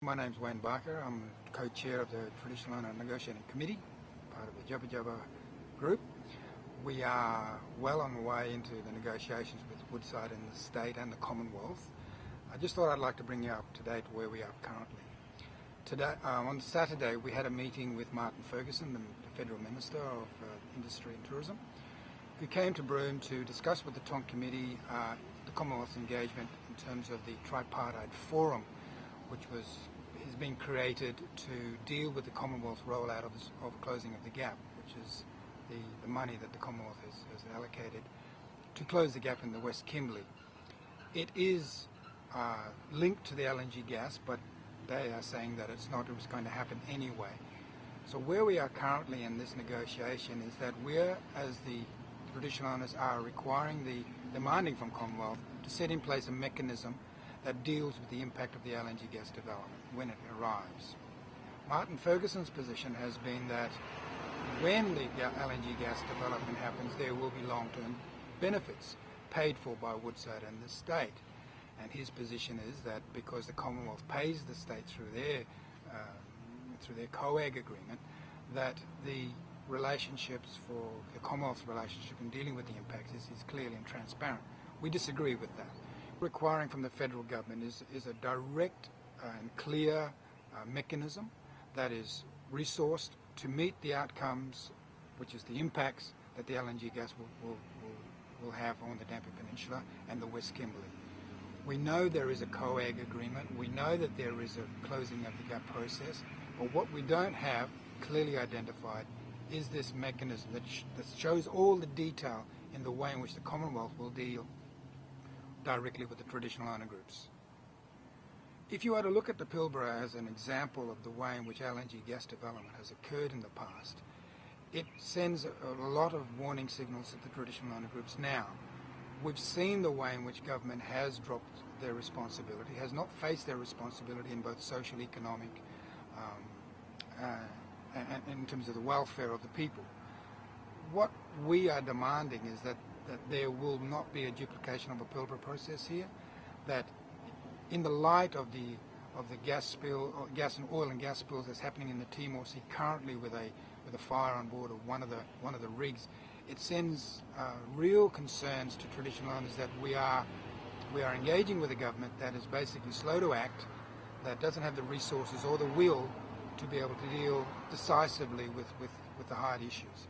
My name's Wayne Barker. I'm co-chair of the Traditional Owner Negotiating Committee, part of the Jabba Jabba group. We are well on the way into the negotiations with Woodside and the state and the Commonwealth. I just thought I'd like to bring you up to date where we are currently. Today, on Saturday, we had a meeting with Martin Ferguson, the Federal Minister of Industry and Tourism, who came to Broome to discuss with the TONC Committee the Commonwealth's engagement in terms of the tripartite forum, which has been created to deal with the Commonwealth's rollout of closing of the gap, which is the money that the Commonwealth has allocated to close the gap in the West Kimberley. It is linked to the LNG gas, but they are saying that it's not, it was going to happen anyway. So where we are currently in this negotiation is that we're, as the traditional owners, are demanding from Commonwealth to set in place a mechanism that deals with the impact of the LNG gas development when it arrives. Martin Ferguson's position has been that when the LNG gas development happens, there will be long-term benefits paid for by Woodside and the state. And his position is that because the Commonwealth pays the state through their COAG agreement, that the relationships for the Commonwealth's relationship in dealing with the impacts is clearly and transparent. We disagree with that. Requiring from the federal government is a direct and clear mechanism that is resourced to meet the outcomes, which is the impacts that the LNG gas will have on the Dampier Peninsula and the West Kimberley. We know there is a COAG agreement, we know that there is a closing of the gap process, but what we don't have clearly identified is this mechanism that shows all the detail in the way in which the Commonwealth will deal directly with the traditional owner groups. If you were to look at the Pilbara as an example of the way in which LNG gas development has occurred in the past, it sends a lot of warning signals to the traditional owner groups now. We've seen the way in which government has dropped their responsibility, has not faced their responsibility in both social, economic, and in terms of the welfare of the people. What we are demanding is that there will not be a duplication of a Pilbara process here, that in the light of the gas spill, gas and oil and gas spills that's happening in the Timor Sea currently with a fire on board of one of the rigs, it sends real concerns to traditional owners that we are engaging with a government that is basically slow to act, that doesn't have the resources or the will to be able to deal decisively with the hard issues.